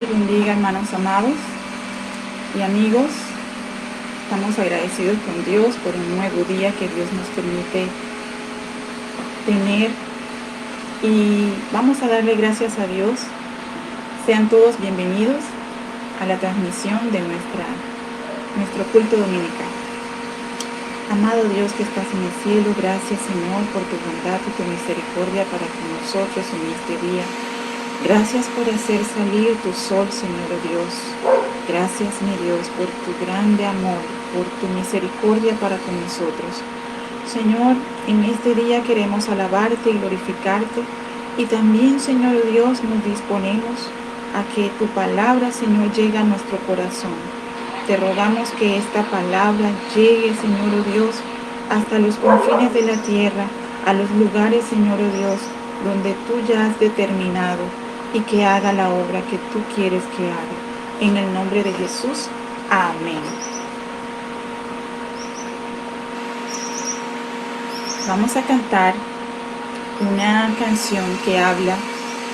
Bendiga, hermanos amados y amigos. Estamos agradecidos con Dios por un nuevo día que Dios nos permite tener, y vamos a darle gracias a Dios. Sean todos bienvenidos a la transmisión de nuestro culto dominical. Amado Dios que estás en el cielo, gracias Señor por tu bondad y tu misericordia para con nosotros en este día. Gracias por hacer salir tu sol, Señor Dios. Gracias, mi Dios, por tu grande amor, por tu misericordia para con nosotros. Señor, en este día queremos alabarte y glorificarte. Y también, Señor Dios, nos disponemos a que tu palabra, Señor, llegue a nuestro corazón. Te rogamos que esta palabra llegue, Señor Dios, hasta los confines de la tierra, a los lugares, Señor Dios, donde tú ya has determinado, y que haga la obra que tú quieres que haga. En el nombre de Jesús. Amén. Vamos a cantar una canción que habla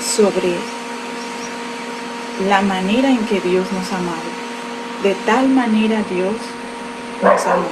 sobre la manera en que Dios nos ha amado. De tal manera Dios nos amó.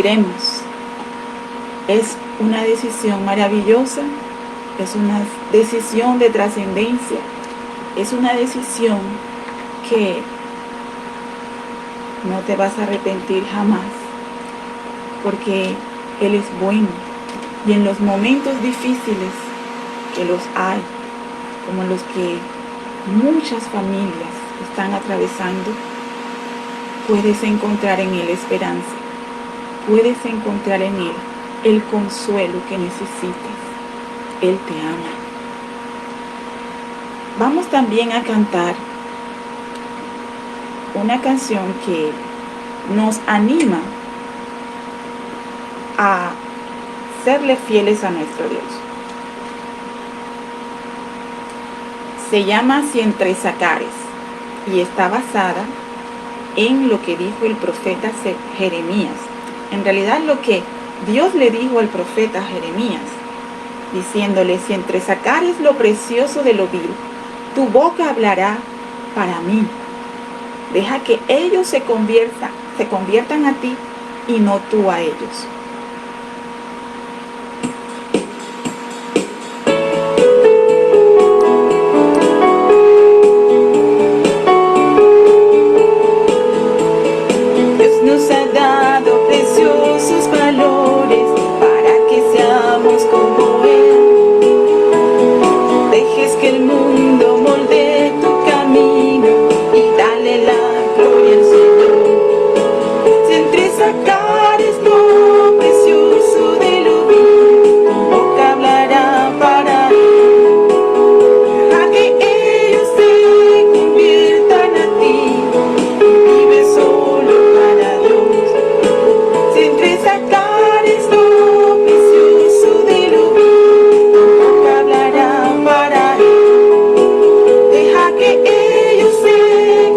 decidiremos. Es una decisión maravillosa, es una decisión de trascendencia, es una decisión que no te vas a arrepentir jamás, porque Él es bueno. Y en los momentos difíciles, que los hay, como los que muchas familias están atravesando, puedes encontrar en Él esperanza, puedes encontrar en Él el consuelo que necesitas. Él te ama. Vamos también a cantar una canción que nos anima a serle fieles a nuestro Dios. Se llama Si entre sacares y está basada en lo que dijo el profeta Jeremías. En realidad lo que Dios le dijo al profeta Jeremías, diciéndole: si entre sacares lo precioso de lo vil, tu boca hablará para mí. Deja que ellos se conviertan a ti y no tú a ellos. Dios nos ha dado preciosos valores para que seamos como Él. Dejes que el mundo moldee tu camino y dale la gloria al Señor. Si entre sacares lo precioso de lo vil, tu boca hablará para Él. Deja que ellos se conviertan a ti y vive solo para Dios. Si entre sacares lo precioso de lo vil, tu boca hablará para Él. Deja que ellos se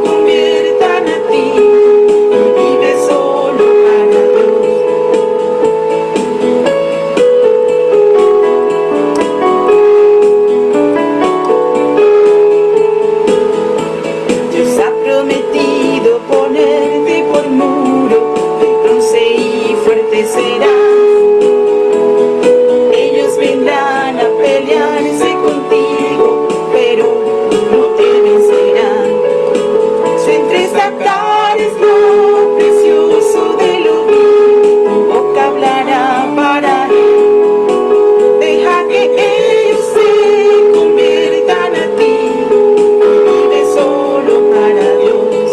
conviertan a ti y vive solo para Dios. Dios ha prometido ponerte por muro, de bronce y fuerte serás. Ellos vendrán a pelearse contigo, pero no te vencerán. Si entre sacares lo precioso de lo vil, tu boca hablará para Él. Deja que ellos se conviertan a ti y vive solo para Dios.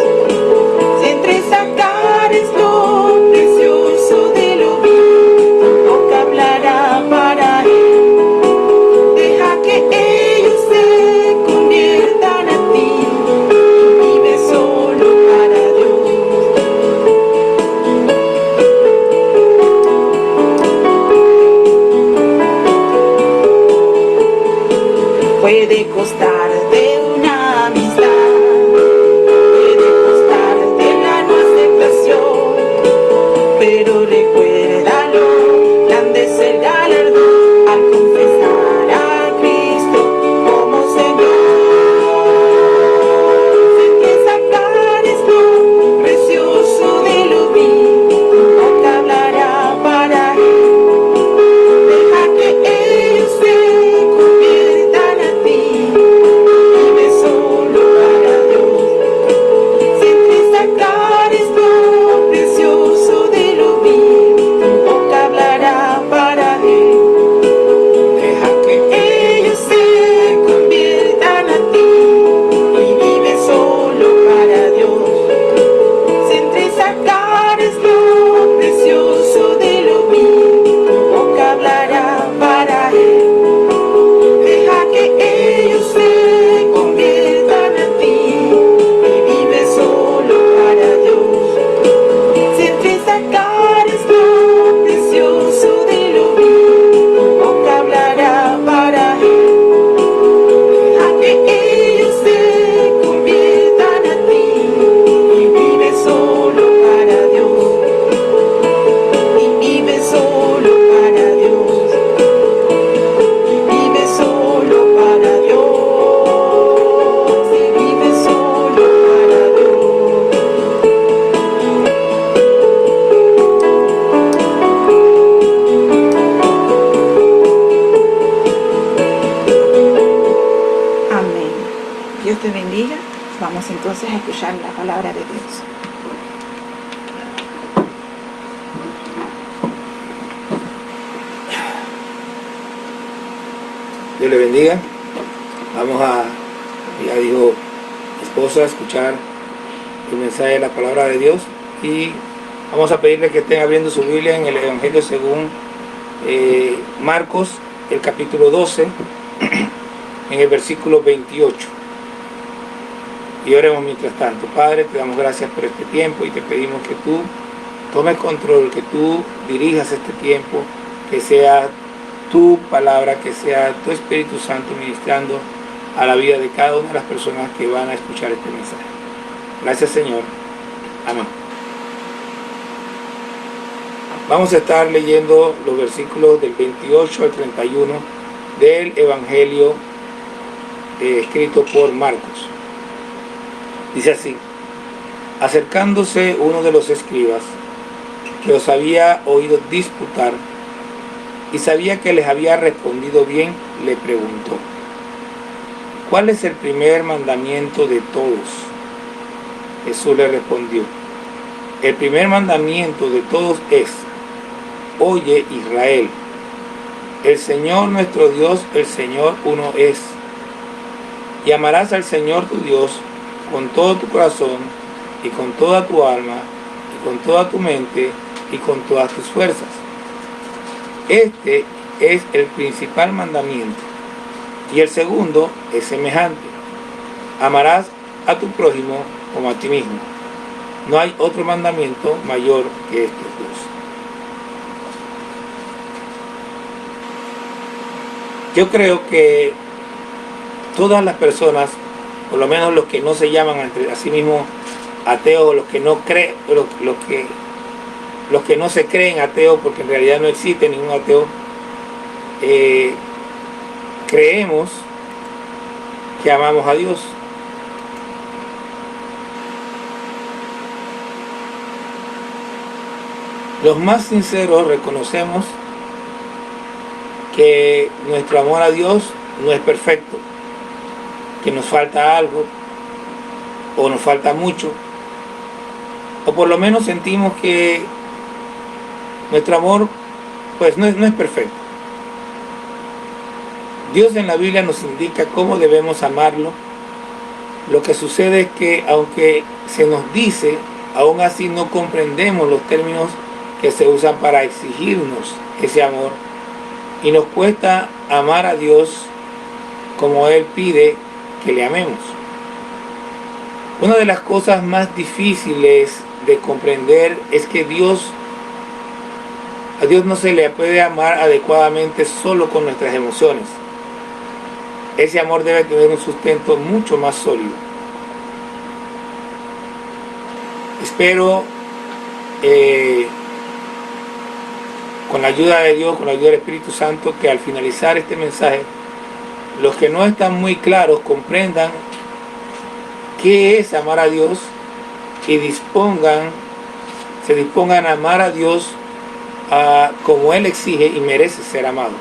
Si entre sacares lo precioso de lo vil, tu boca hablará para Él. Deja que ellos se conviertan a ti y vive solo para Dios. Puede costarte una amistad, puede costarte la no aceptación, pero recuérdalo, grande es el galardón al confesar a Cristo como Señor. Si entre sacares lo precioso de lo vil, tu boca hablará para Él. Deja que ellos se conviertan a ti te bendiga. Vamos entonces a escuchar la palabra de Dios. Dios le bendiga. Vamos a, ya dijo mi esposa, a escuchar el mensaje de la palabra de Dios, y vamos a pedirle que estén abriendo su Biblia en el Evangelio según Marcos, el capítulo 12, en el versículo 28. Y oremos mientras tanto. Padre, te damos gracias por este tiempo y te pedimos que tú tomes control, que tú dirijas este tiempo, que sea tu palabra, que sea tu Espíritu Santo ministrando a la vida de cada una de las personas que van a escuchar este mensaje. Gracias, Señor. Amén. Vamos a estar leyendo los versículos del 28 al 31 del Evangelio escrito por Marcos. Dice así: acercándose uno de los escribas, que los había oído disputar y sabía que les había respondido bien, le preguntó: ¿cuál es el primer mandamiento de todos? Jesús le respondió: el primer mandamiento de todos es: oye, Israel, el Señor nuestro Dios, el Señor uno es. Y amarás al Señor tu Dios con todo tu corazón, y con toda tu alma, y con toda tu mente, y con todas tus fuerzas. Este es el principal mandamiento. Y el segundo es semejante: amarás a tu prójimo como a ti mismo. No hay otro mandamiento mayor que estos dos. Yo creo que todas las personas, por lo menos los que no se llaman a sí mismos ateos, los que no creen, los que no se creen ateos, porque en realidad no existe ningún ateo, creemos que amamos a Dios. Los más sinceros reconocemos que nuestro amor a Dios no es perfecto, que nos falta algo, o nos falta mucho, o por lo menos sentimos que nuestro amor pues no es perfecto. Dios en la Biblia nos indica cómo debemos amarlo. Lo que sucede es que aunque se nos dice, aún así no comprendemos los términos que se usan para exigirnos ese amor, y nos cuesta amar a Dios como Él pide que le amemos. Una de las cosas más difíciles de comprender es que a Dios no se le puede amar adecuadamente solo con nuestras emociones. Ese amor debe tener un sustento mucho más sólido. Espero con la ayuda de Dios, con la ayuda del Espíritu Santo, que al finalizar este mensaje, los que no están muy claros comprendan qué es amar a Dios y se dispongan a amar a Dios como Él exige y merece ser amado.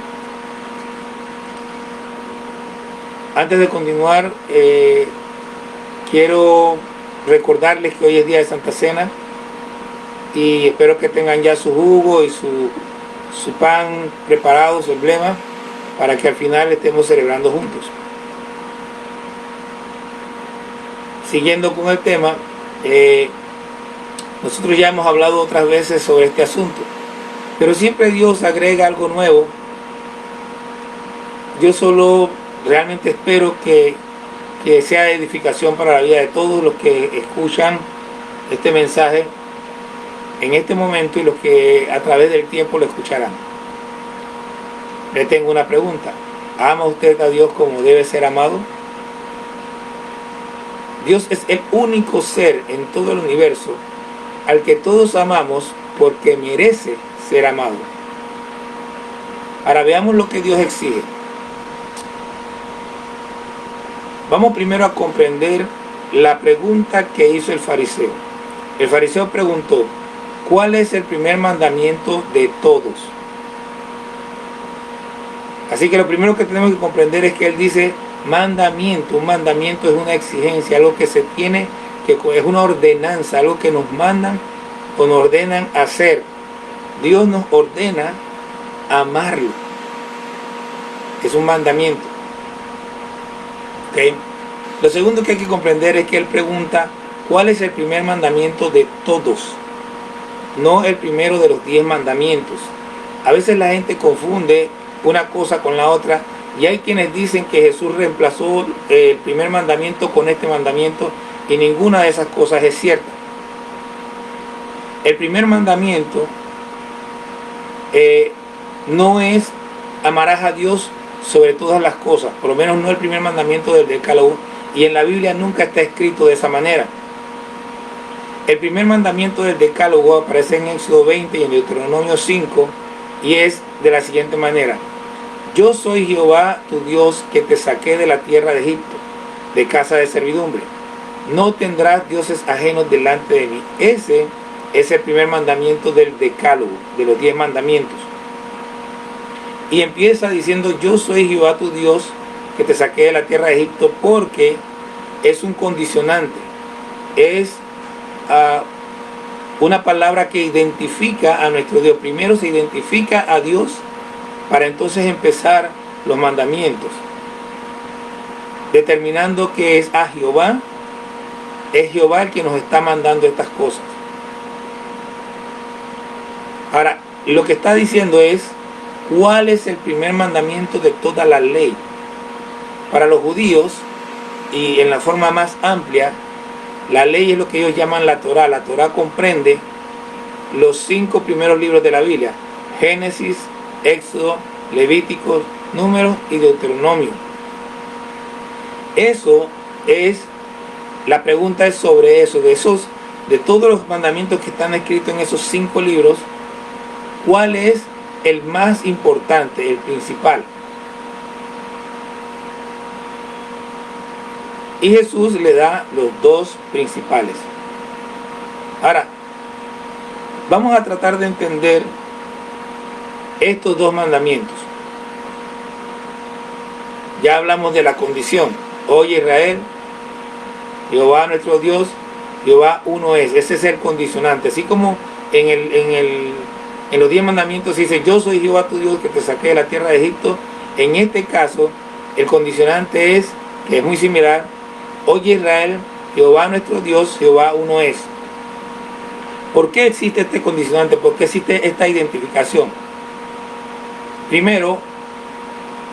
Antes de continuar, quiero recordarles que hoy es día de Santa Cena, y espero que tengan ya su jugo y su pan preparado, su emblema, para que al final estemos celebrando juntos. Siguiendo con el tema, nosotros ya hemos hablado otras veces sobre este asunto, pero siempre Dios agrega algo nuevo. Yo solo realmente espero que sea de edificación para la vida de todos los que escuchan este mensaje en este momento y los que a través del tiempo lo escucharán. Le tengo una pregunta: ¿ama usted a Dios como debe ser amado? Dios es el único ser en todo el universo al que todos amamos porque merece ser amado. Ahora veamos lo que Dios exige. Vamos primero a comprender la pregunta que hizo el fariseo. El fariseo preguntó: ¿cuál es el primer mandamiento de todos? Así que lo primero que tenemos que comprender es que él dice: mandamiento. Un mandamiento es una exigencia, algo que se tiene, que es una ordenanza, algo que nos mandan o nos ordenan hacer. Dios nos ordena amarlo. Es un mandamiento. ¿Okay? Lo segundo que hay que comprender es que Él pregunta, ¿cuál es el primer mandamiento de todos? No el primero de los 10 mandamientos. A veces la gente confunde una cosa con la otra, y hay quienes dicen que Jesús reemplazó el primer mandamiento con este mandamiento, y ninguna de esas cosas es cierta. El primer mandamiento no es amarás a Dios sobre todas las cosas, por lo menos no el primer mandamiento del Decálogo, y en la Biblia nunca está escrito de esa manera. El primer mandamiento del Decálogo aparece en Éxodo 20 y en Deuteronomio 5, y es de la siguiente manera: yo soy Jehová tu Dios, que te saqué de la tierra de Egipto, de casa de servidumbre. No tendrás dioses ajenos delante de mí. Ese es el primer mandamiento del Decálogo, de los 10 mandamientos. Y empieza diciendo, yo soy Jehová tu Dios, que te saqué de la tierra de Egipto, porque es un condicionante. Es una palabra que identifica a nuestro Dios. Primero se identifica a Dios para entonces empezar los mandamientos, determinando que es a Jehová. Es Jehová el que nos está mandando estas cosas. Ahora, lo que está diciendo es, ¿cuál es el primer mandamiento de toda la ley? Para los judíos, y en la forma más amplia, la ley es lo que ellos llaman la Torá. La Torá comprende los 5 primeros libros de la Biblia: Génesis, Éxodo, Levíticos, Números y Deuteronomio. Eso es, la pregunta es sobre eso, de todos los mandamientos que están escritos en esos 5 libros, ¿cuál es el más importante, el principal? Y Jesús le da los 2 principales. Ahora, vamos a tratar de entender estos 2 mandamientos. Ya hablamos de la condición. Oye Israel, Jehová nuestro Dios, Jehová uno es. Ese es el condicionante. Así como en los 10 mandamientos dice, yo soy Jehová tu Dios, que te saqué de la tierra de Egipto. En este caso, el condicionante es, que es muy similar, oye Israel, Jehová nuestro Dios, Jehová uno es. ¿Por qué existe este condicionante? ¿Por qué existe esta identificación? Primero,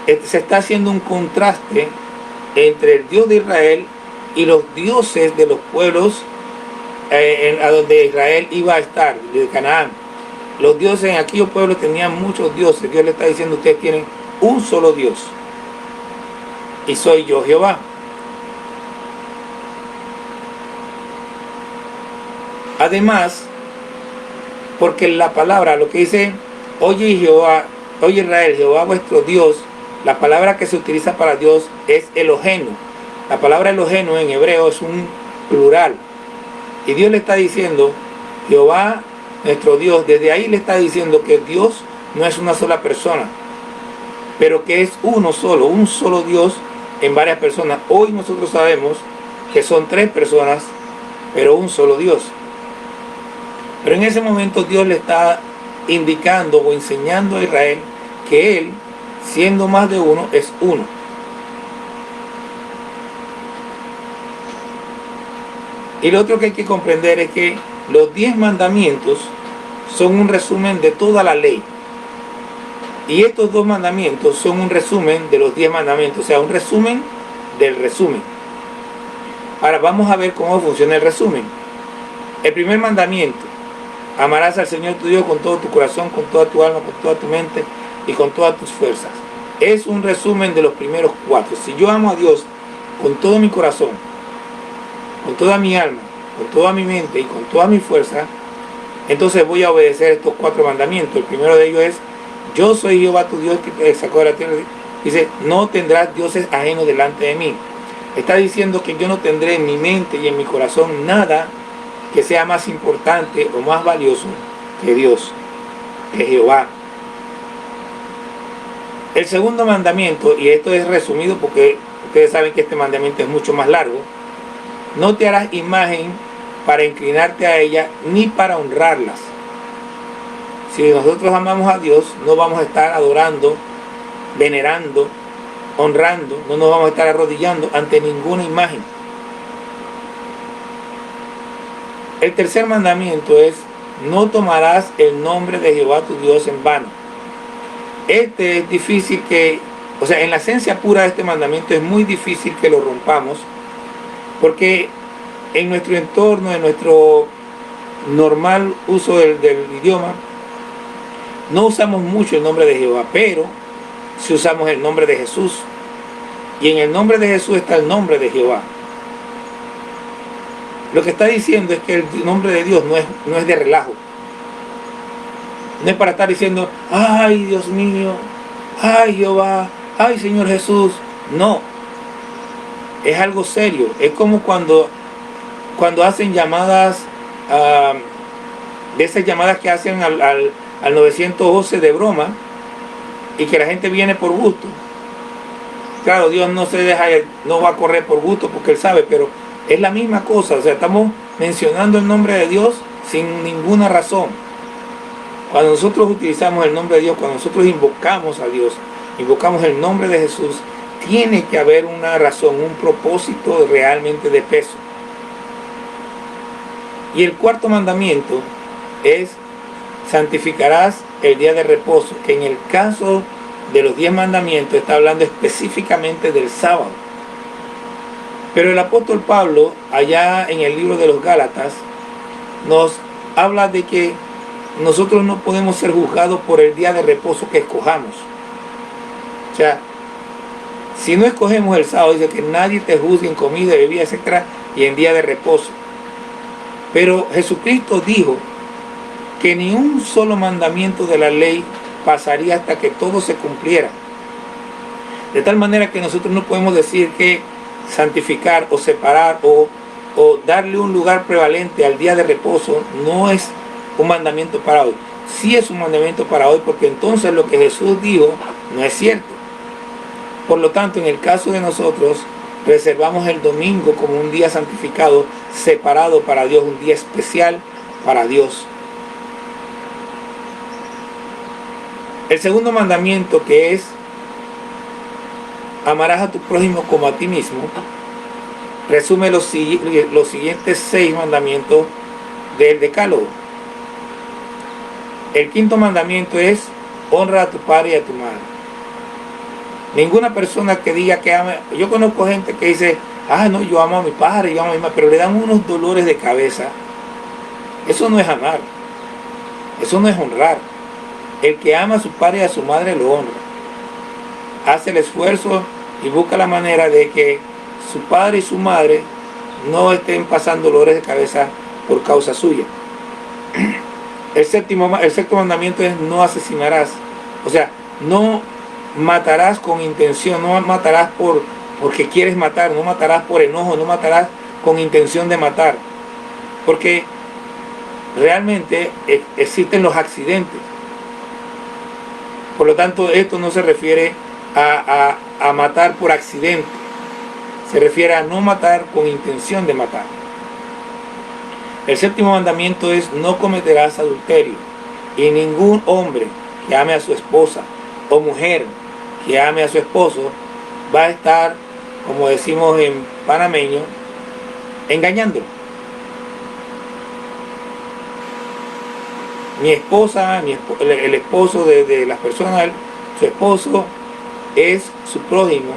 se está haciendo un contraste entre el Dios de Israel y los dioses de los pueblos a donde Israel iba a estar, de Canaán. Los dioses en aquellos pueblos tenían muchos dioses. Dios le está diciendo, ustedes tienen un solo Dios, y soy yo Jehová. Además, porque la palabra, lo que dice, oye Jehová, oye Israel, Jehová vuestro Dios, la palabra que se utiliza para Dios es Elohenu. La palabra Elohenu en hebreo es un plural. Y Dios le está diciendo, Jehová nuestro Dios. Desde ahí le está diciendo que Dios no es una sola persona, pero que es uno solo, un solo Dios en varias personas. Hoy nosotros sabemos que son 3 personas, pero un solo Dios. Pero en ese momento Dios le está indicando o enseñando a Israel que Él, siendo más de uno, es uno. Y lo otro que hay que comprender es que los 10 mandamientos son un resumen de toda la ley. Y estos 2 mandamientos son un resumen de los 10 mandamientos, o sea, un resumen del resumen. Ahora vamos a ver cómo funciona el resumen. El primer mandamiento: amarás al Señor tu Dios con todo tu corazón, con toda tu alma, con toda tu mente y con todas tus fuerzas. Es un resumen de los primeros 4. Si yo amo a Dios con todo mi corazón, con toda mi alma, con toda mi mente y con toda mi fuerza, entonces voy a obedecer estos 4 mandamientos. El primero de ellos es, yo soy Jehová tu Dios, que te sacó de la tierra. Dice, no tendrás dioses ajenos delante de mí. Está diciendo que yo no tendré en mi mente y en mi corazón nada que sea más importante o más valioso que Dios, que Jehová. El segundo mandamiento, y esto es resumido porque ustedes saben que este mandamiento es mucho más largo. No te harás imagen para inclinarte a ella, ni para honrarlas. Si nosotros amamos a Dios, no vamos a estar adorando, venerando, honrando, no nos vamos a estar arrodillando ante ninguna imagen. El tercer mandamiento es: no tomarás el nombre de Jehová tu Dios en vano. Este es difícil que, o sea, en la esencia pura de este mandamiento es muy difícil que lo rompamos, porque en nuestro entorno, en nuestro normal uso del idioma, no usamos mucho el nombre de Jehová, pero si usamos el nombre de Jesús, y en el nombre de Jesús está el nombre de Jehová. Lo que está diciendo es que el nombre de Dios no es de relajo. No es para estar diciendo: ay Dios mío, ay Jehová, ay Señor Jesús. No, es algo serio. Es como cuando hacen llamadas, de esas llamadas que hacen al 911 de broma, y que la gente viene por gusto. Claro, Dios no va a correr por gusto porque Él sabe, pero es la misma cosa. O sea, estamos mencionando el nombre de Dios sin ninguna razón. Cuando nosotros utilizamos el nombre de Dios, cuando nosotros invocamos a Dios, invocamos el nombre de Jesús, tiene que haber una razón, un propósito realmente de peso. Y el cuarto mandamiento es: santificarás el día de reposo, que en el caso de los 10 mandamientos está hablando específicamente del sábado. Pero el apóstol Pablo, allá en el libro de los Gálatas, nos habla de que nosotros no podemos ser juzgados por el día de reposo que escojamos. O sea, si no escogemos el sábado, dice que nadie te juzgue en comida, bebida, etc., y en día de reposo. Pero Jesucristo dijo que ni un solo mandamiento de la ley pasaría hasta que todo se cumpliera. De tal manera que nosotros no podemos decir que santificar o separar o darle un lugar prevalente al día de reposo no es un mandamiento para hoy. Sí es un mandamiento para hoy, porque entonces lo que Jesús dijo no es cierto. Por lo tanto, en el caso de nosotros, reservamos el domingo como un día santificado, separado para Dios, un día especial para Dios. El segundo mandamiento, que es: amarás a tu prójimo como a ti mismo, resume los siguientes 6 mandamientos del Decálogo. El quinto mandamiento es: honra a tu padre y a tu madre. Ninguna persona que diga que ama, yo conozco gente que dice: no, yo amo a mi padre, yo amo a mi madre, pero le dan unos dolores de cabeza. Eso no es amar, eso no es honrar. El que ama a su padre y a su madre lo honra, hace el esfuerzo y busca la manera de que su padre y su madre no estén pasando dolores de cabeza por causa suya. El sexto mandamiento es: no asesinarás. O sea, no matarás con intención, no matarás porque quieres matar, no matarás por enojo, no matarás con intención de matar. Porque realmente existen los accidentes. Por lo tanto, esto no se refiere a matar por accidente. Se refiere a no matar con intención de matar. El séptimo mandamiento es: no cometerás adulterio. Y ningún hombre que ame a su esposa o mujer que ame a su esposo va a estar, como decimos en panameño, engañándolo. Mi esposa, el esposo de las personas, su esposo es su prójimo,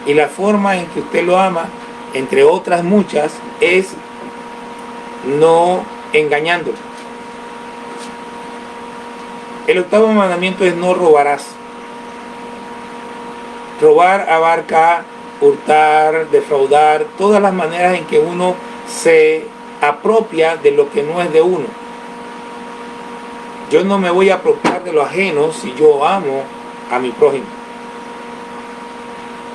y la forma en que usted lo ama, entre otras muchas, es no engañándolo. El octavo mandamiento es: no robarás. Robar abarca hurtar, defraudar, todas las maneras en que uno se apropia de lo que no es de uno. Yo no me voy a apropiar de lo ajeno si yo amo a mi prójimo.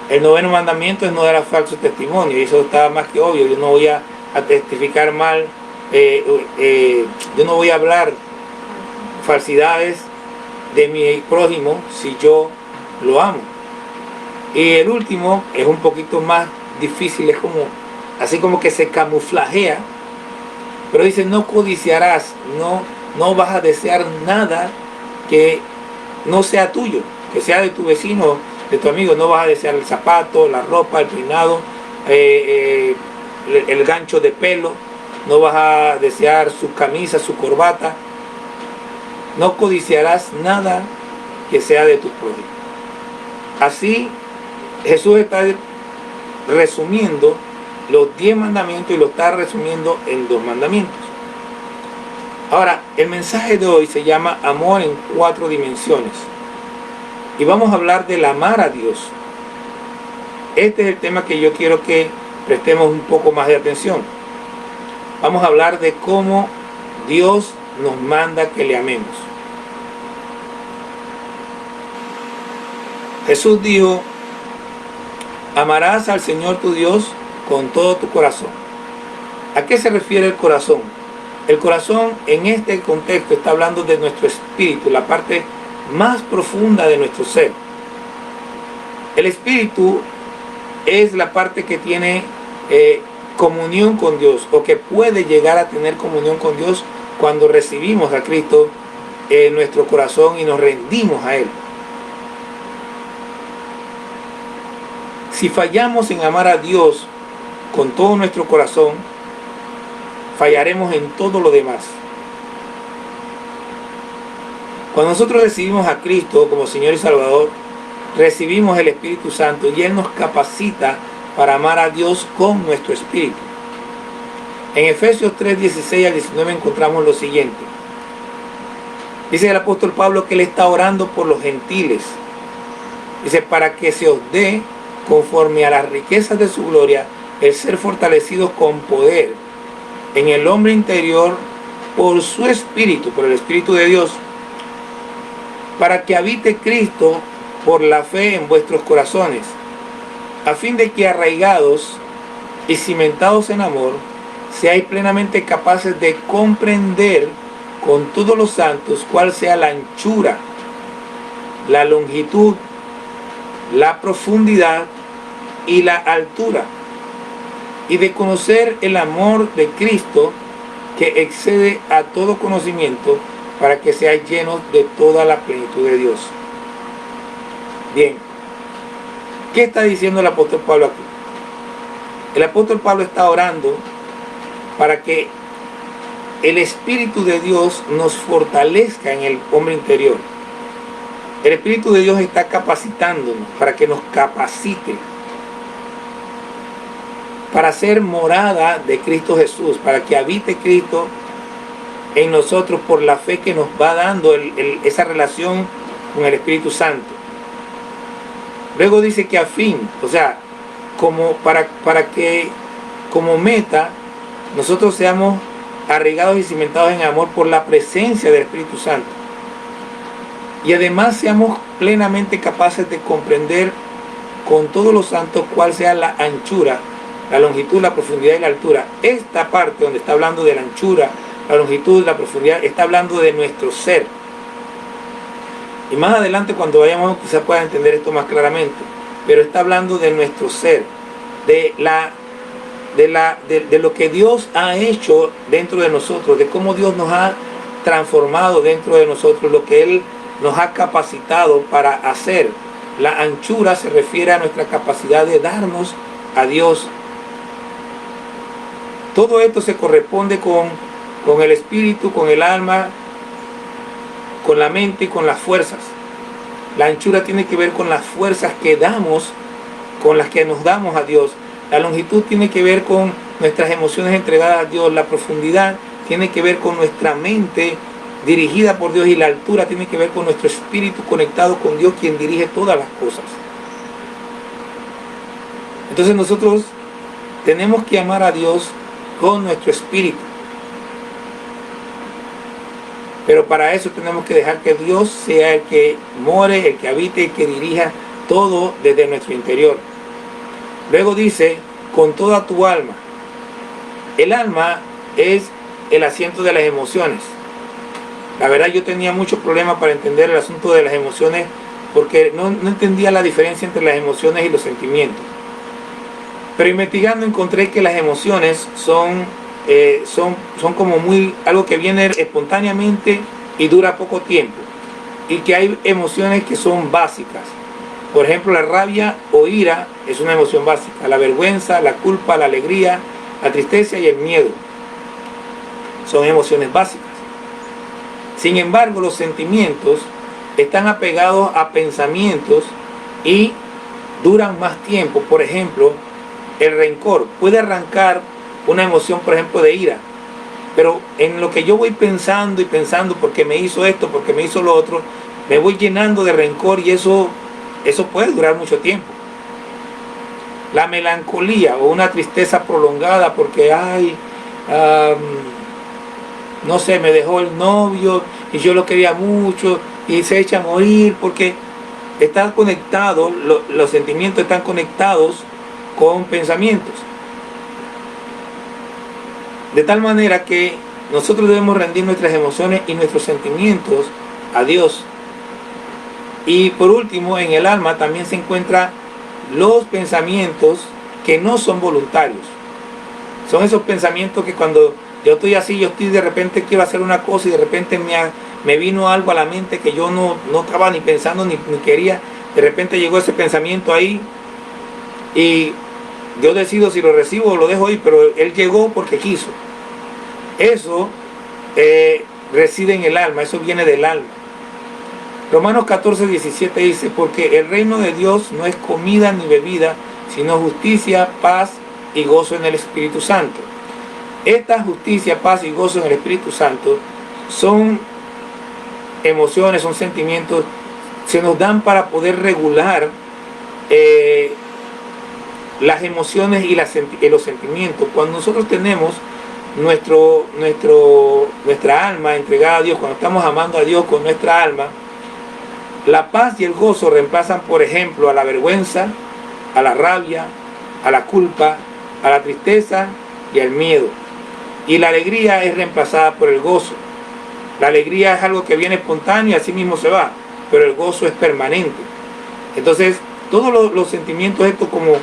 El noveno mandamiento es: no dar falso testimonio, y eso está más que obvio. Yo no voy a testificar mal, yo no voy a hablar falsidades de mi prójimo si yo lo amo. Y el último es un poquito más difícil, es como, así como que se camuflajea, pero dice, no codiciarás, no vas a desear nada que no sea tuyo, que sea de tu vecino, de tu amigo. No vas a desear el zapato, la ropa, el peinado, el gancho de pelo, no vas a desear su camisa, su corbata. No codiciarás nada que sea de tu prójimo. Así Jesús está resumiendo los 10 mandamientos y lo está resumiendo en 2 mandamientos. Ahora, el mensaje de hoy se llama amor en 4 dimensiones. Y vamos a hablar del amar a Dios. Este es el tema que yo quiero que prestemos un poco más de atención. Vamos a hablar de cómo Dios nos manda que le amemos. Jesús dijo, amarás al Señor tu Dios con todo tu corazón. ¿A qué se refiere el corazón? El corazón en este contexto está hablando de nuestro espíritu, la parte más profunda de nuestro ser. El espíritu es la parte que tiene comunión con Dios, o que puede llegar a tener comunión con Dios cuando recibimos a Cristo en nuestro corazón y nos rendimos a Él. Si fallamos en amar a Dios con todo nuestro corazón, fallaremos en todo lo demás. Cuando nosotros recibimos a Cristo como Señor y Salvador, recibimos el Espíritu Santo y Él nos capacita para amar a Dios con nuestro espíritu. En Efesios 3, 16 al 19 encontramos lo siguiente. Dice el apóstol Pablo que él está orando por los gentiles. Dice, para que se os dé, conforme a las riquezas de su gloria, el ser fortalecidos con poder en el hombre interior por su espíritu, por el Espíritu de Dios, para que habite Cristo por la fe en vuestros corazones, a fin de que arraigados y cimentados en amor, seáis plenamente capaces de comprender con todos los santos cuál sea la anchura, la longitud, la profundidad y la altura, y de conocer el amor de Cristo que excede a todo conocimiento, para que seáis llenos de toda la plenitud de Dios. Bien, ¿qué está diciendo el apóstol Pablo aquí? El apóstol Pablo está orando para que el Espíritu de Dios nos fortalezca en el hombre interior. El Espíritu de Dios está capacitándonos para que nos capacite para ser morada de Cristo Jesús, para que habite Cristo en nosotros por la fe que nos va dando esa relación con el Espíritu Santo. Luego dice que a fin, o sea, como para que como meta nosotros seamos arraigados y cimentados en amor por la presencia del Espíritu Santo. Y además seamos plenamente capaces de comprender con todos los santos cuál sea la anchura, la longitud, la profundidad y la altura. Esta parte donde está hablando de la anchura, la longitud, la profundidad, está hablando de nuestro ser. Y más adelante cuando vayamos quizás pueda entender esto más claramente, pero está hablando de nuestro ser, de lo que Dios ha hecho dentro de nosotros, de cómo Dios nos ha transformado dentro de nosotros, lo que Él nos ha capacitado para hacer. La anchura se refiere a nuestra capacidad de darnos a Dios. Todo esto se corresponde con el espíritu, con el alma, con la mente y con las fuerzas. La anchura tiene que ver con las fuerzas que damos, con las que nos damos a Dios. La longitud tiene que ver con nuestras emociones entregadas a Dios. La profundidad tiene que ver con nuestra mente dirigida por Dios, y la altura tiene que ver con nuestro espíritu conectado con Dios, quien dirige todas las cosas. Entonces nosotros tenemos que amar a Dios con nuestro espíritu. Pero para eso tenemos que dejar que Dios sea el que more, el que habite, el que dirija todo desde nuestro interior. Luego dice, con toda tu alma. El alma es el asiento de las emociones. La verdad yo tenía muchos problemas para entender el asunto de las emociones porque no entendía la diferencia entre las emociones y los sentimientos. Pero investigando encontré que las emociones son como algo que viene espontáneamente y dura poco tiempo, y que hay emociones que son básicas. Por ejemplo, la rabia o ira es una emoción básica. La vergüenza, la culpa, la alegría, la tristeza y el miedo son emociones básicas. Sin embargo, los sentimientos están apegados a pensamientos y duran más tiempo. Por ejemplo, el rencor puede arrancar una emoción, por ejemplo, de ira, pero en lo que yo voy pensando y pensando, porque me hizo esto, porque me hizo lo otro, me voy llenando de rencor, y eso puede durar mucho tiempo. La melancolía o una tristeza prolongada porque no sé, me dejó el novio y yo lo quería mucho, y se echa a morir, porque están conectados, los sentimientos están conectados con pensamientos. De tal manera que nosotros debemos rendir nuestras emociones y nuestros sentimientos a Dios. Y por último, en el alma también se encuentran los pensamientos que no son voluntarios. Son esos pensamientos que cuando yo estoy así, de repente quiero hacer una cosa y de repente me vino algo a la mente que yo no estaba ni pensando ni quería. De repente llegó ese pensamiento ahí y yo decido si lo recibo o lo dejo ahí, pero él llegó porque quiso. Eso reside en el alma, eso viene del alma. Romanos 14:17 dice: porque el reino de Dios no es comida ni bebida, sino justicia, paz y gozo en el Espíritu Santo. Esta justicia, paz y gozo en el Espíritu Santo son emociones, son sentimientos, se nos dan para poder regular las emociones y los sentimientos. Cuando nosotros tenemos nuestra alma entregada a Dios, cuando estamos amando a Dios con nuestra alma, la paz y el gozo reemplazan, por ejemplo, a la vergüenza, a la rabia, a la culpa, a la tristeza y al miedo. Y la alegría es reemplazada por el gozo. La alegría es algo que viene espontáneo y así mismo se va, pero el gozo es permanente. Entonces, todos los sentimientos estos como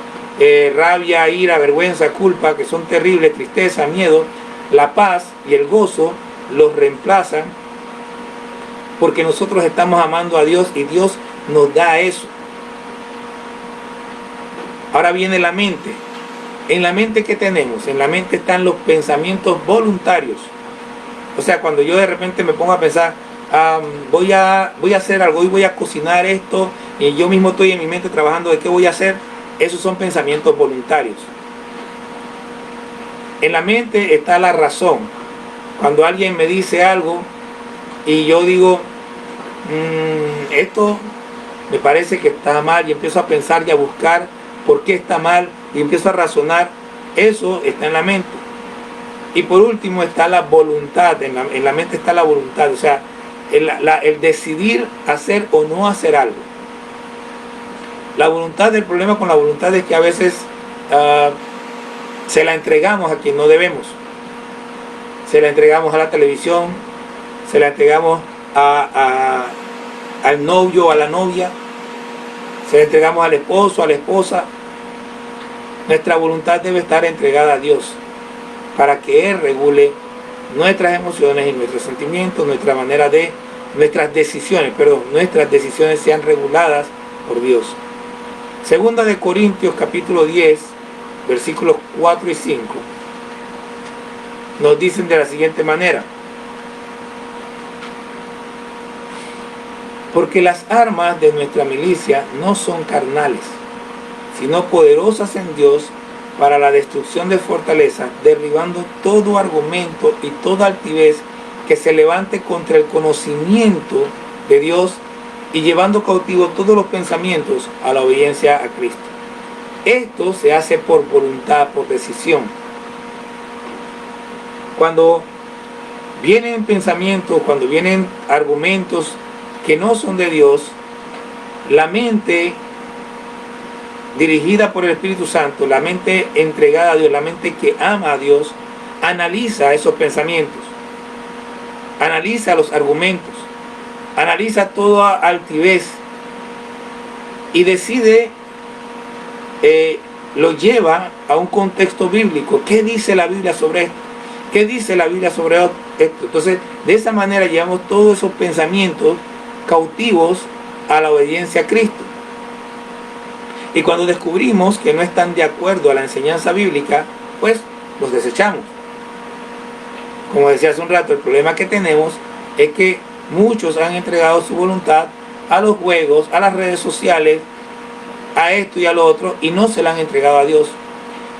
rabia, ira, vergüenza, culpa, que son terribles, tristeza, miedo, la paz y el gozo los reemplazan, porque nosotros estamos amando a Dios y Dios nos da eso. Ahora viene la mente. En la mente, ¿qué tenemos? En la mente están los pensamientos voluntarios. O sea, cuando yo de repente me pongo a pensar, voy a hacer algo, hoy voy a cocinar esto, y yo mismo estoy en mi mente trabajando de qué voy a hacer, esos son pensamientos voluntarios. En la mente está la razón. Cuando alguien me dice algo y yo digo, esto me parece que está mal, y empiezo a pensar y a buscar por qué está mal, y empiezo a razonar, eso está en la mente. Y por último está la voluntad. En la mente está la voluntad, o sea, el decidir hacer o no hacer algo. La voluntad, el problema con la voluntad es que a veces se la entregamos a quien no debemos. Se la entregamos a la televisión, se la entregamos al novio o a la novia, se la entregamos al esposo, a la esposa. Nuestra voluntad debe estar entregada a Dios para que Él regule nuestras emociones y nuestros sentimientos, nuestras decisiones sean reguladas por Dios. Segunda de Corintios capítulo 10, versículos 4 y 5, nos dicen de la siguiente manera: porque las armas de nuestra milicia no son carnales, sino poderosas en Dios para la destrucción de fortalezas, derribando todo argumento y toda altivez que se levante contra el conocimiento de Dios, y llevando cautivo todos los pensamientos a la obediencia a Cristo. Esto se hace por voluntad, por decisión. Cuando vienen pensamientos, cuando vienen argumentos que no son de Dios, la mente dirigida por el Espíritu Santo, la mente entregada a Dios, la mente que ama a Dios, analiza esos pensamientos, analiza los argumentos, analiza toda altivez y decide, lo lleva a un contexto bíblico. ¿Qué dice la Biblia sobre esto? ¿Qué dice la Biblia sobre esto? Entonces, de esa manera llevamos todos esos pensamientos cautivos a la obediencia a Cristo. Y cuando descubrimos que no están de acuerdo a la enseñanza bíblica, pues los desechamos. Como decía hace un rato, el problema que tenemos es que muchos han entregado su voluntad a los juegos, a las redes sociales, a esto y a lo otro, y no se la han entregado a Dios.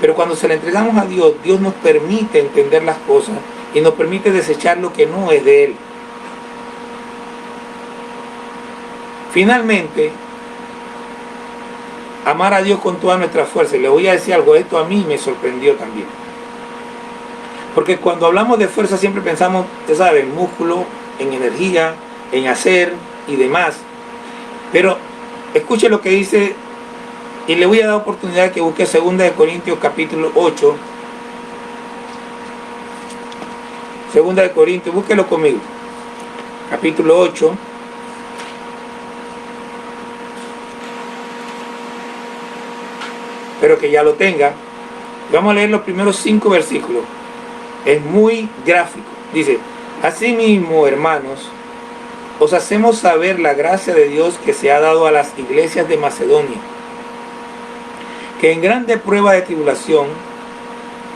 Pero cuando se la entregamos a Dios, Dios nos permite entender las cosas y nos permite desechar lo que no es de Él. Finalmente, amar a Dios con toda nuestra fuerza. Y le voy a decir algo, esto a mí me sorprendió también. Porque cuando hablamos de fuerza siempre pensamos, usted sabe, en músculo, en energía, en hacer y demás. Pero escuche lo que dice, y le voy a dar oportunidad que busque 2 de Corintios capítulo 8. 2 de Corintios, búsquelo conmigo. Capítulo 8. Espero que ya lo tenga. Vamos a leer los primeros 5 versículos. Es muy gráfico. Dice: asimismo, hermanos, os hacemos saber la gracia de Dios que se ha dado a las iglesias de Macedonia, que en grande prueba de tribulación,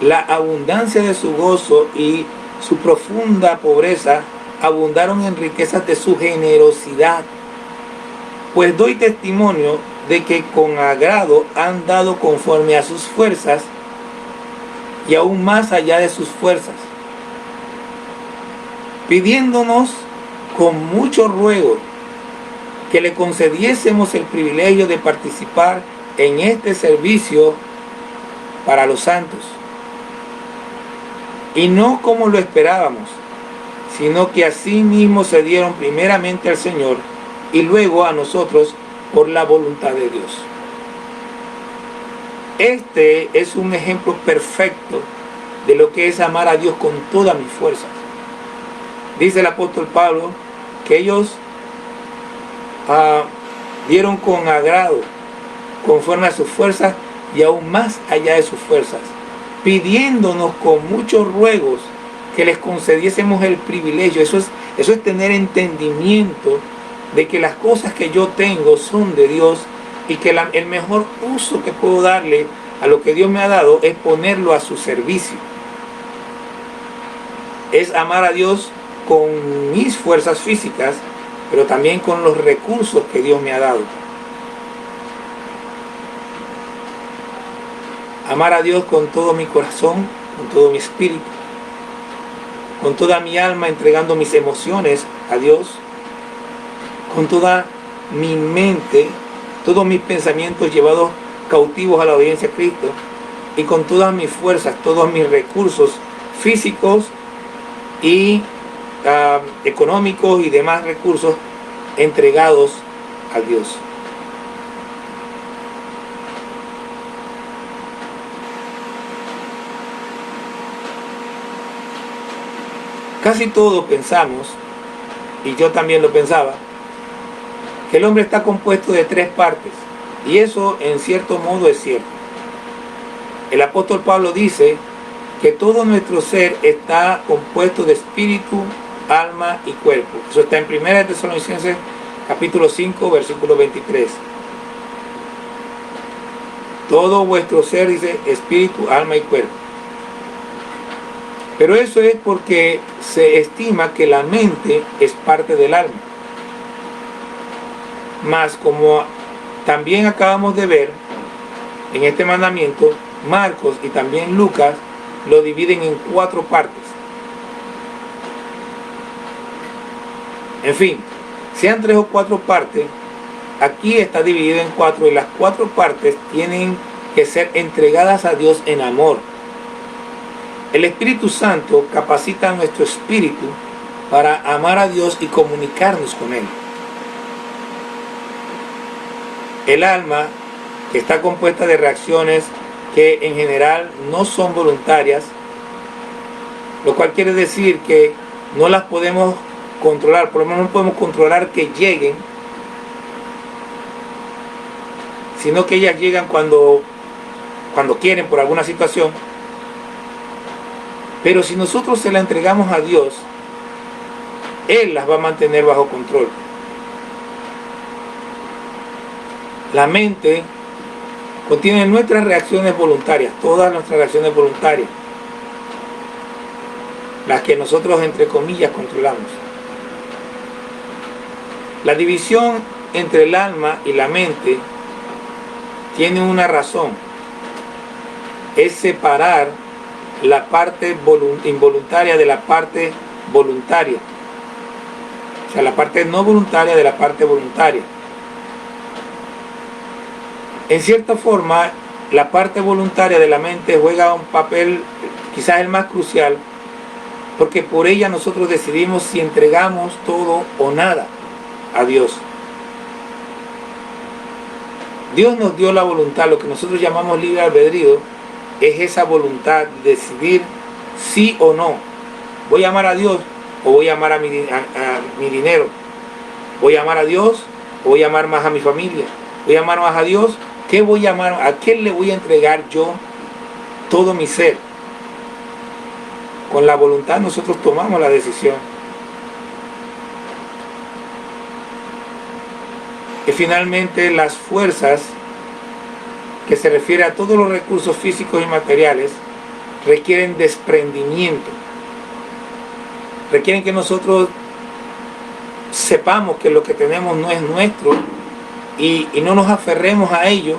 la abundancia de su gozo y su profunda pobreza abundaron en riquezas de su generosidad. Pues doy testimonio de que con agrado han dado conforme a sus fuerzas y aún más allá de sus fuerzas, pidiéndonos con mucho ruego que le concediésemos el privilegio de participar en este servicio para los santos. Y no como lo esperábamos, sino que así mismo se dieron primeramente al Señor y luego a nosotros por la voluntad de Dios. Este es un ejemplo perfecto de lo que es amar a Dios con todas mis fuerzas. Dice el apóstol Pablo que ellos dieron con agrado, conforme a sus fuerzas y aún más allá de sus fuerzas, pidiéndonos con muchos ruegos que les concediésemos el privilegio. Eso es tener entendimiento de que las cosas que yo tengo son de Dios y que el mejor uso que puedo darle a lo que Dios me ha dado es ponerlo a su servicio. Es amar a Dios con mis fuerzas físicas, pero también con los recursos que Dios me ha dado. Amar a Dios con todo mi corazón, con todo mi espíritu, con toda mi alma, entregando mis emociones a Dios, con toda mi mente, todos mis pensamientos llevados cautivos a la obediencia a Cristo, y con todas mis fuerzas, todos mis recursos físicos y económicos y demás recursos entregados a Dios. Casi todos pensamos, y yo también lo pensaba, que el hombre está compuesto de 3 partes, y eso en cierto modo es cierto. El apóstol Pablo dice que todo nuestro ser está compuesto de espíritu, alma y cuerpo. Eso está en 1 Tesalonicenses capítulo 5 versículo 23. Todo vuestro ser, dice, espíritu, alma y cuerpo. Pero eso es porque se estima que la mente es parte del alma. Mas como también acabamos de ver en este mandamiento, Marcos y también Lucas lo dividen en 4 partes. En fin, sean 3 o 4 partes, aquí está dividido en 4 y las 4 partes tienen que ser entregadas a Dios en amor. El Espíritu Santo capacita a nuestro espíritu para amar a Dios y comunicarnos con Él. El alma, que está compuesta de reacciones que en general no son voluntarias, lo cual quiere decir que no las podemos controlar, por lo menos no podemos controlar que lleguen, sino que ellas llegan cuando quieren por alguna situación. Pero si nosotros se la entregamos a Dios, Él las va a mantener bajo control. La mente contiene nuestras reacciones voluntarias, todas nuestras reacciones voluntarias, las que nosotros entre comillas controlamos. La división entre el alma y la mente tiene una razón, es separar la parte involuntaria de la parte voluntaria, o sea, la parte no voluntaria de la parte voluntaria. En cierta forma, la parte voluntaria de la mente juega un papel quizás el más crucial, porque por ella nosotros decidimos si entregamos todo o nada a Dios. Dios nos dio la voluntad, lo que nosotros llamamos libre albedrío, es esa voluntad de decidir sí o no. ¿Voy a amar a Dios o voy a amar a mi dinero? ¿Voy a amar a Dios o voy a amar más a mi familia? ¿Voy a amar más a Dios? ¿Qué voy a amar? ¿A quién le voy a entregar yo todo mi ser? Con la voluntad nosotros tomamos la decisión. Y finalmente las fuerzas, que se refiere a todos los recursos físicos y materiales, requieren desprendimiento. Requieren que nosotros sepamos que lo que tenemos no es nuestro y no nos aferremos a ello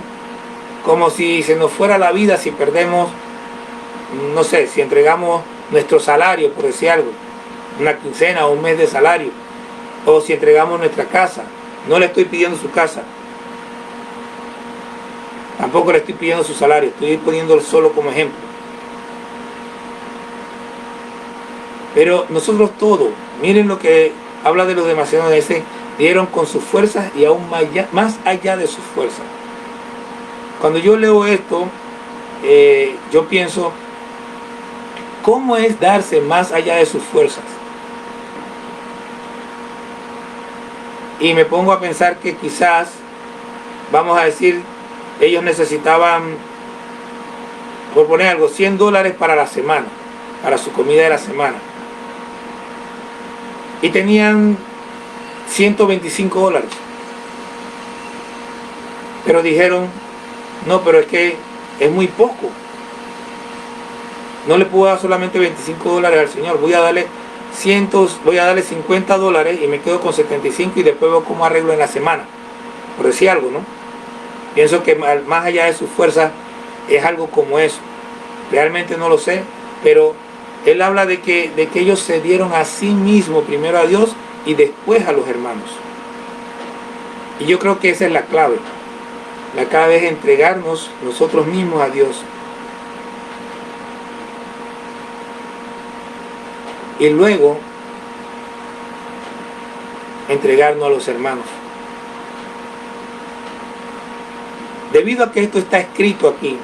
como si se nos fuera la vida si perdemos, no sé, si entregamos nuestro salario, por decir algo, una quincena o un mes de salario, o si entregamos nuestra casa. No le estoy pidiendo su casa, tampoco le estoy pidiendo su salario, estoy poniéndolo solo como ejemplo. Pero nosotros todos, miren lo que habla de los demasiados, dieron con sus fuerzas y aún más allá de sus fuerzas. Cuando yo leo esto, yo pienso, ¿cómo es darse más allá de sus fuerzas? Y me pongo a pensar que quizás, vamos a decir, ellos necesitaban, por poner algo, $100 para la semana, para su comida de la semana. Y tenían $125. Pero dijeron, no, pero es que es muy poco. No le puedo dar solamente $25 al Señor, voy a darle $50 y me quedo con 75 y después veo cómo arreglo en la semana, por decir algo, ¿no? Pienso que más allá de sus fuerzas es algo como eso. Realmente no lo sé, pero él habla de que ellos se dieron a sí mismos, primero a Dios y después a los hermanos. Y yo creo que esa es la clave. La clave es entregarnos nosotros mismos a Dios. Y luego entregarnos a los hermanos. Debido a que esto está escrito aquí,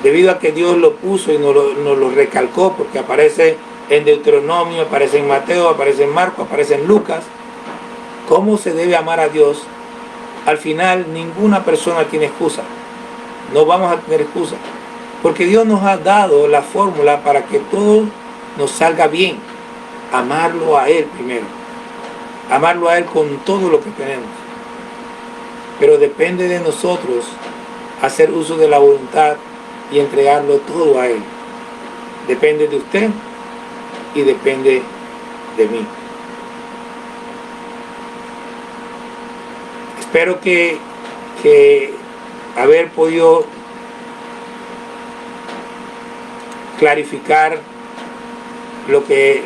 debido a que Dios lo puso y nos lo recalcó, porque aparece en Deuteronomio, aparece en Mateo, aparece en Marcos, aparece en Lucas, cómo se debe amar a Dios, al final ninguna persona tiene excusa. No vamos a tener excusa. Porque Dios nos ha dado la fórmula para que todo nos salga bien. Amarlo a Él primero. Amarlo a Él con todo lo que tenemos. Pero depende de nosotros hacer uso de la voluntad y entregarlo todo a Él. Depende de usted y depende de mí. Espero que haber podido clarificar lo que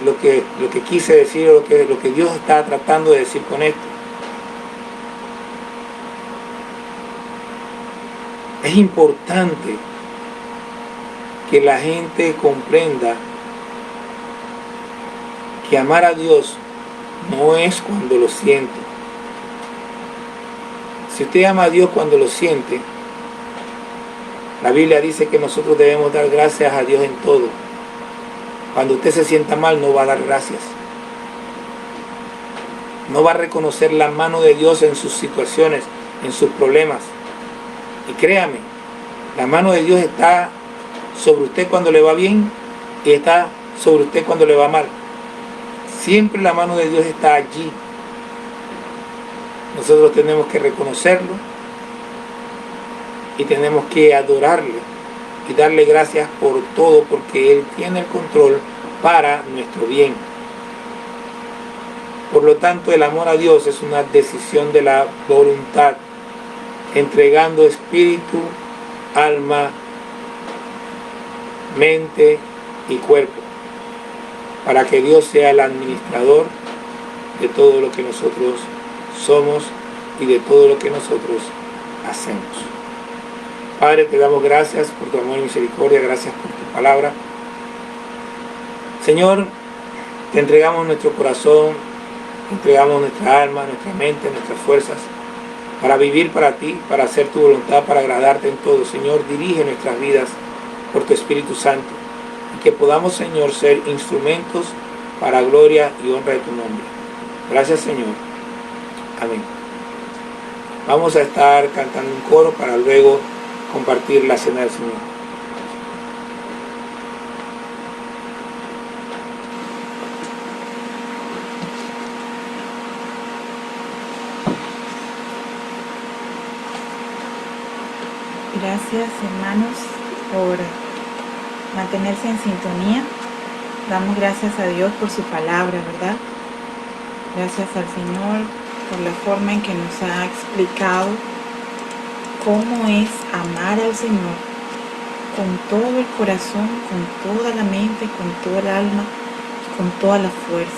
quise decir, o lo que Dios está tratando de decir con esto. Es importante que la gente comprenda que amar a Dios no es cuando lo siente. Si usted ama a Dios cuando lo siente, la Biblia dice que nosotros debemos dar gracias a Dios en todo. Cuando usted se sienta mal, no va a dar gracias. no va a reconocer la mano de Dios en sus situaciones, en sus problemas. Y créame, la mano de Dios está sobre usted cuando le va bien y está sobre usted cuando le va mal. Siempre la mano de Dios está allí. Nosotros tenemos que reconocerlo y tenemos que adorarle y darle gracias por todo, porque Él tiene el control para nuestro bien. Por lo tanto, el amor a Dios es una decisión de la voluntad, entregando espíritu, alma, mente y cuerpo, para que Dios sea el administrador de todo lo que nosotros somos y de todo lo que nosotros hacemos. Padre, te damos gracias por tu amor y misericordia, gracias por tu palabra. Señor, te entregamos nuestro corazón, te entregamos nuestra alma, nuestra mente, nuestras fuerzas, para vivir para ti, para hacer tu voluntad, para agradarte en todo. Señor, dirige nuestras vidas por tu Espíritu Santo, y que podamos, Señor, ser instrumentos para gloria y honra de tu nombre. Gracias, Señor. Amén. Vamos a estar cantando un coro para luego compartir la cena del Señor. Gracias, hermanos, por mantenerse en sintonía. Damos gracias a Dios por su palabra, ¿verdad? Gracias al Señor por la forma en que nos ha explicado cómo es amar al Señor con todo el corazón, con toda la mente, con toda el alma, con todas las fuerzas.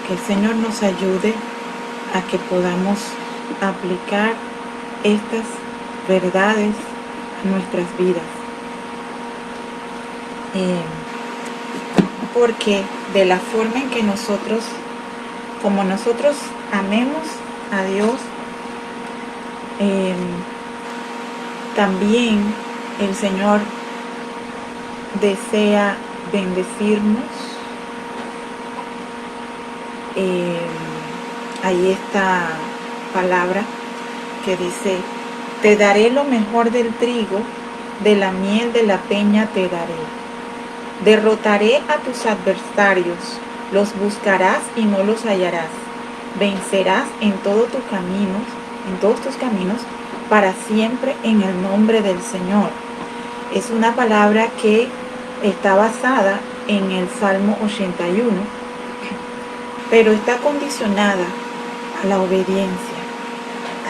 Que el Señor nos ayude a que podamos aplicar estas verdades a nuestras vidas. Porque de la forma en que nosotros, como nosotros amemos a Dios, también el Señor desea bendecirnos. Hay esta palabra que dice: te daré lo mejor del trigo, de la miel de la peña te daré. Derrotaré a tus adversarios, los buscarás y no los hallarás. Vencerás en todos tus caminos, para siempre en el nombre del Señor. Es una palabra que está basada en el Salmo 81, pero está condicionada a la obediencia.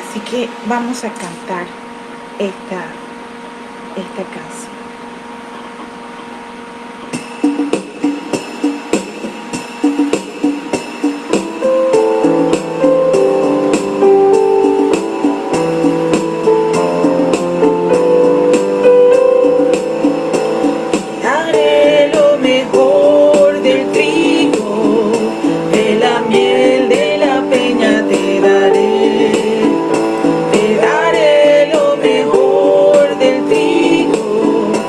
Así que vamos a cantar esta canción. Te daré lo mejor del trigo,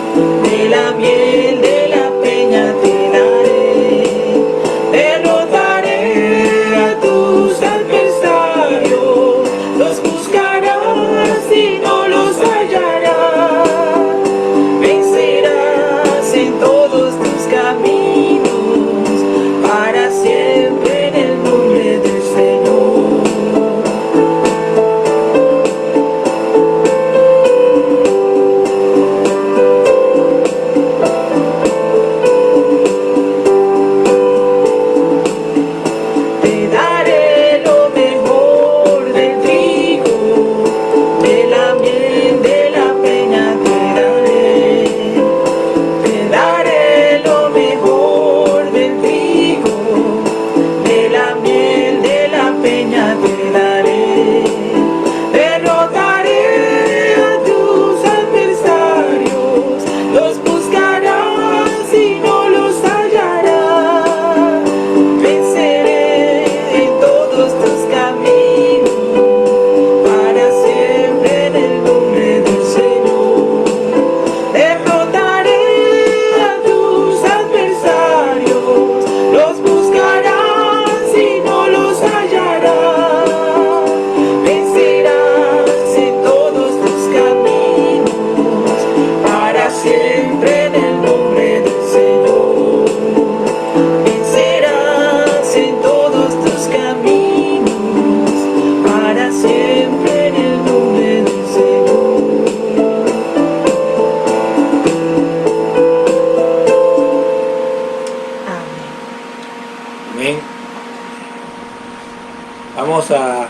a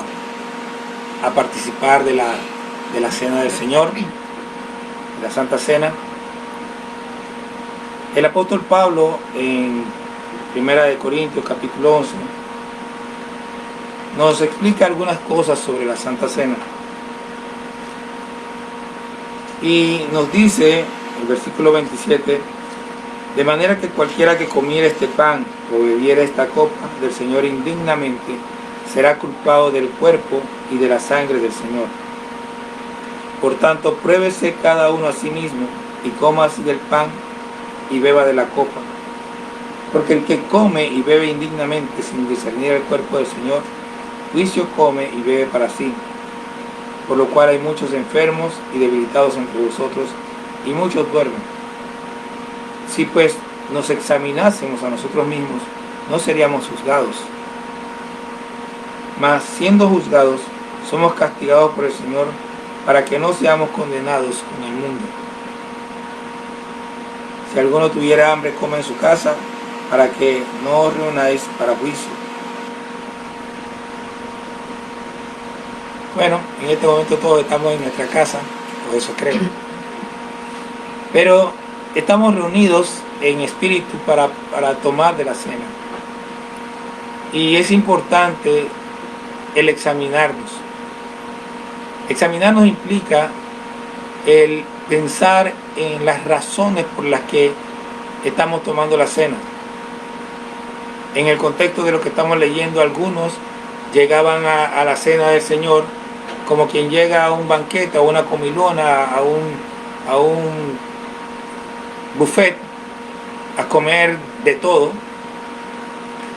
participar de la Cena del Señor, de la Santa Cena. El apóstol Pablo en 1 de Corintios capítulo 11 nos explica algunas cosas sobre la Santa Cena. Y nos dice, el versículo 27, de manera que cualquiera que comiera este pan o bebiera esta copa del Señor indignamente, será culpado del cuerpo y de la sangre del Señor. Por tanto, pruébese cada uno a sí mismo y coma así del pan y beba de la copa. Porque el que come y bebe indignamente sin discernir el cuerpo del Señor, juicio come y bebe para sí. Por lo cual hay muchos enfermos y debilitados entre vosotros, y muchos duermen. Si pues nos examinásemos a nosotros mismos, no seríamos juzgados. Mas siendo juzgados, somos castigados por el Señor, para que no seamos condenados con el mundo. Si alguno tuviera hambre, coma en su casa, para que no os reunáis para juicio. Bueno, en este momento todos estamos en nuestra casa, por eso creo. Pero estamos reunidos en espíritu para tomar de la cena. Y es importante el examinarnos. Examinarnos implica el pensar en las razones por las que estamos tomando la cena. En el contexto de lo que estamos leyendo, algunos llegaban a la cena del Señor como quien llega a un banquete, a una comilona, a un buffet, a comer de todo,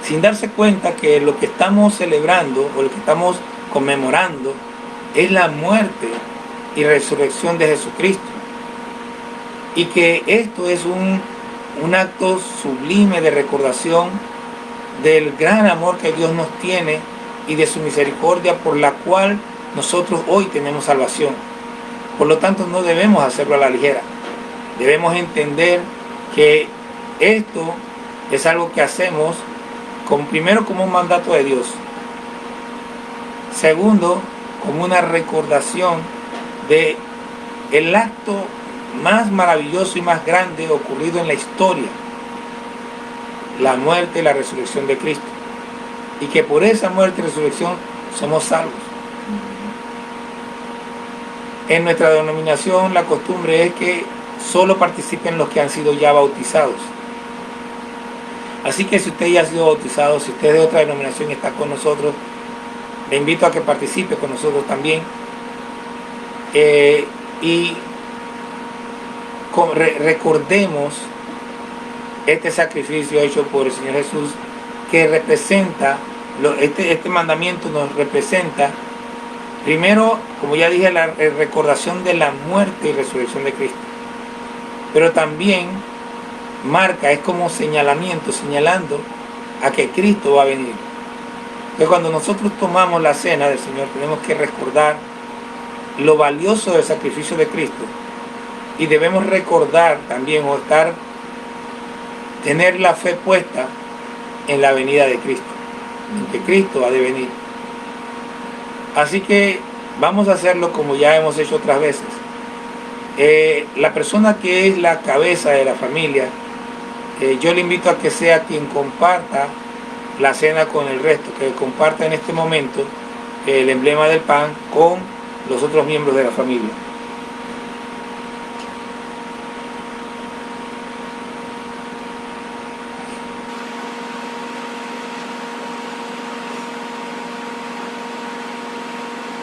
sin darse cuenta que lo que estamos celebrando o lo que estamos conmemorando es la muerte y resurrección de Jesucristo. Y que esto es un acto sublime de recordación del gran amor que Dios nos tiene y de su misericordia por la cual nosotros hoy tenemos salvación. Por lo tanto, no debemos hacerlo a la ligera. Debemos entender que esto es algo que hacemos primero como un mandato de Dios. Segundo, como una recordación de el acto más maravilloso y más grande ocurrido en la historia, la muerte y la resurrección de Cristo, y que por esa muerte y resurrección somos salvos. En nuestra denominación la costumbre es que solo participen los que han sido ya bautizados. Así que si usted ya ha sido bautizado, si usted de otra denominación está con nosotros, le invito a que participe con nosotros también. Recordemos este sacrificio hecho por el Señor Jesús, que representa, este mandamiento nos representa, primero, como ya dije, la recordación de la muerte y resurrección de Cristo. Pero también marca, es como señalamiento, señalando a que Cristo va a venir. Entonces, cuando nosotros tomamos la cena del Señor, tenemos que recordar lo valioso del sacrificio de Cristo. Y debemos recordar también, tener la fe puesta en la venida de Cristo, en que Cristo ha de venir. Así que vamos a hacerlo como ya hemos hecho otras veces. La persona que es la cabeza de la familia, yo le invito a que sea quien comparta la cena con el resto, que comparta en este momento el emblema del pan con los otros miembros de la familia.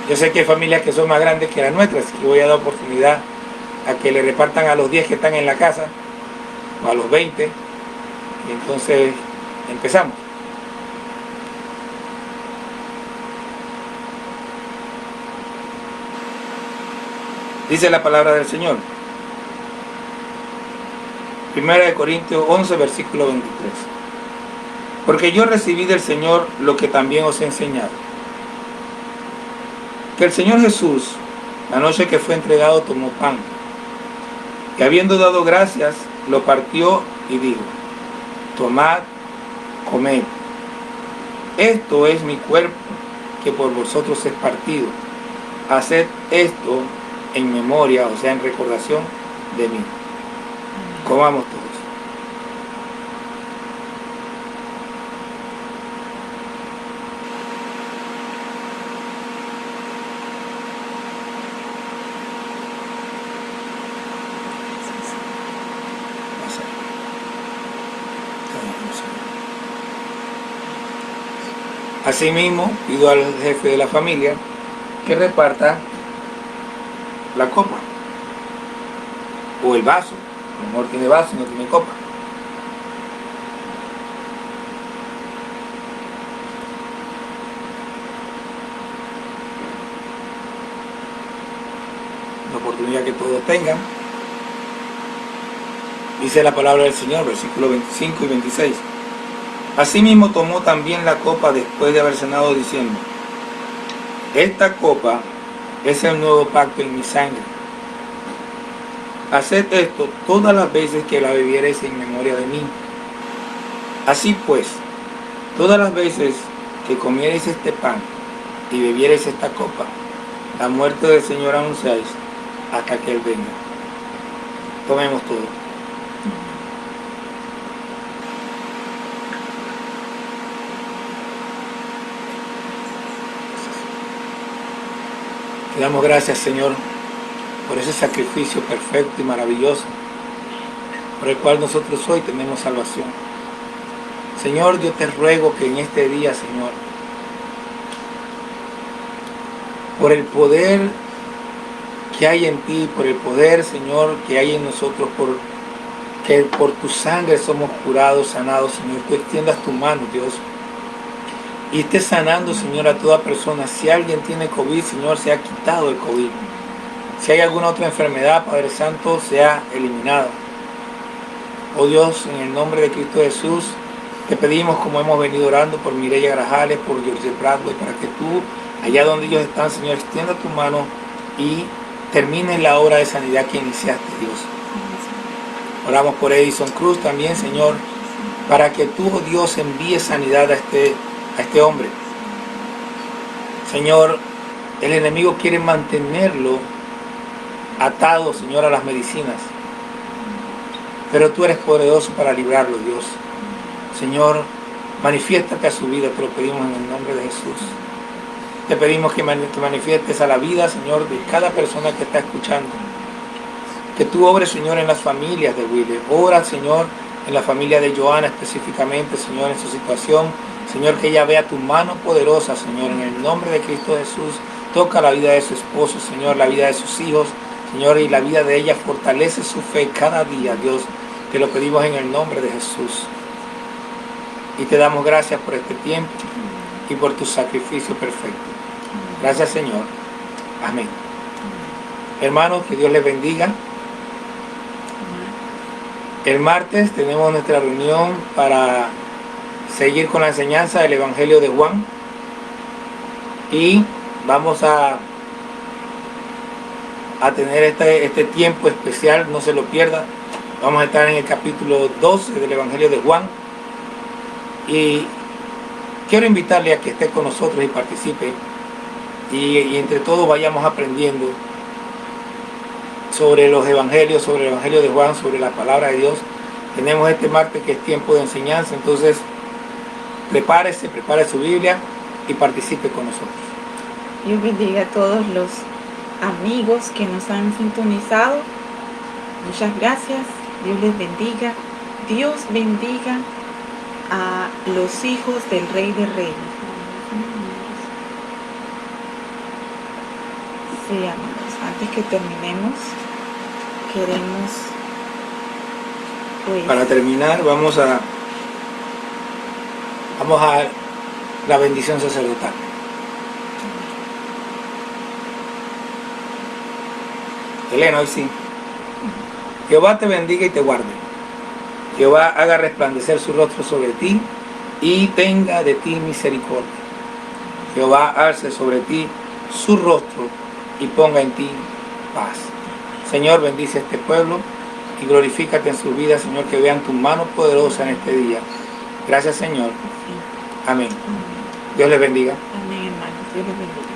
Yo sé que hay familias que son más grandes que las nuestras, y voy a dar oportunidad a que le repartan a los 10 que están en la casa, o a los 20, y entonces empezamos. Dice la palabra del Señor. 1 de Corintios 11, versículo 23. Porque yo recibí del Señor lo que también os he enseñado. Que el Señor Jesús, la noche que fue entregado, tomó pan. Y habiendo dado gracias, lo partió y dijo: tomad, comed. Esto es mi cuerpo, que por vosotros es partido. Haced esto en memoria, o sea, en recordación de mí. Comamos todos. Asimismo, pido al jefe de la familia que reparta la copa o el vaso. A lo mejor tiene vaso y no tiene copa. La oportunidad que todos tengan. Dice la palabra del Señor, versículos 25 y 26. Asimismo tomó también la copa después de haber cenado, diciendo: esta copa es el nuevo pacto en mi sangre. Haced esto todas las veces que la bebiereis en memoria de mí. Así pues, todas las veces que comiereis este pan y bebiereis esta copa, la muerte del Señor anunciáis hasta que Él venga. Tomemos todo. Te damos gracias, Señor, por ese sacrificio perfecto y maravilloso, por el cual nosotros hoy tenemos salvación. Señor, yo te ruego que en este día, Señor, por el poder que hay en ti, por el poder, Señor, que hay en nosotros, que por tu sangre somos curados, sanados, Señor, tú extiendas tu mano, Dios, y estés sanando, Señor, a toda persona. Si alguien tiene COVID, Señor, se ha quitado el COVID. Si hay alguna otra enfermedad, Padre Santo, sea eliminada. Oh Dios, en el nombre de Cristo Jesús, te pedimos, como hemos venido orando por Mireya Grajales, por George Bradway, para que tú, allá donde ellos están, Señor, extienda tu mano y termine la obra de sanidad que iniciaste, Dios. Oramos por Edison Cruz también, Señor, para que tú, oh Dios, envíes sanidad a este hombre. Señor, el enemigo quiere mantenerlo atado, Señor, a las medicinas, pero tú eres poderoso para librarlo, Dios. Señor, manifiéstate a su vida, te lo pedimos en el nombre de Jesús. Te pedimos que te manifiestes a la vida, Señor, de cada persona que está escuchando. Que tú obres, Señor, en las familias de Willy. Ora, Señor, en la familia de Joana específicamente, Señor, en su situación. Señor, que ella vea tu mano poderosa, Señor, en el nombre de Cristo Jesús. Toca la vida de su esposo, Señor, la vida de sus hijos, Señor, y la vida de ella. Fortalece su fe cada día, Dios. Te lo pedimos en el nombre de Jesús. Y te damos gracias por este tiempo y por tu sacrificio perfecto. Gracias, Señor. Amén. Hermanos, que Dios les bendiga. El martes tenemos nuestra reunión para seguir con la enseñanza del Evangelio de Juan. Y vamos a tener este tiempo especial, no se lo pierda. Vamos a estar en el capítulo 12 del Evangelio de Juan. Y quiero invitarle a que esté con nosotros y participe. Y entre todos vayamos aprendiendo sobre los evangelios, sobre el Evangelio de Juan, sobre la palabra de Dios. Tenemos este martes que es tiempo de enseñanza, entonces prepare su Biblia y participe con nosotros. Dios bendiga a todos los amigos que nos han sintonizado. Muchas gracias. Dios les bendiga. Dios bendiga a los hijos del Rey de Reyes. Sí, amados, antes que terminemos, queremos, pues, para terminar, vamos a la bendición sacerdotal. Elena, hoy sí. Jehová te bendiga y te guarde. Jehová haga resplandecer su rostro sobre ti y tenga de ti misericordia. Jehová alce sobre ti su rostro y ponga en ti paz. Señor, bendice a este pueblo y glorifícate en su vida, Señor, que vean tu mano poderosa en este día. Gracias, Señor. Amén. Dios les bendiga. Amén, hermanos. Dios los bendiga.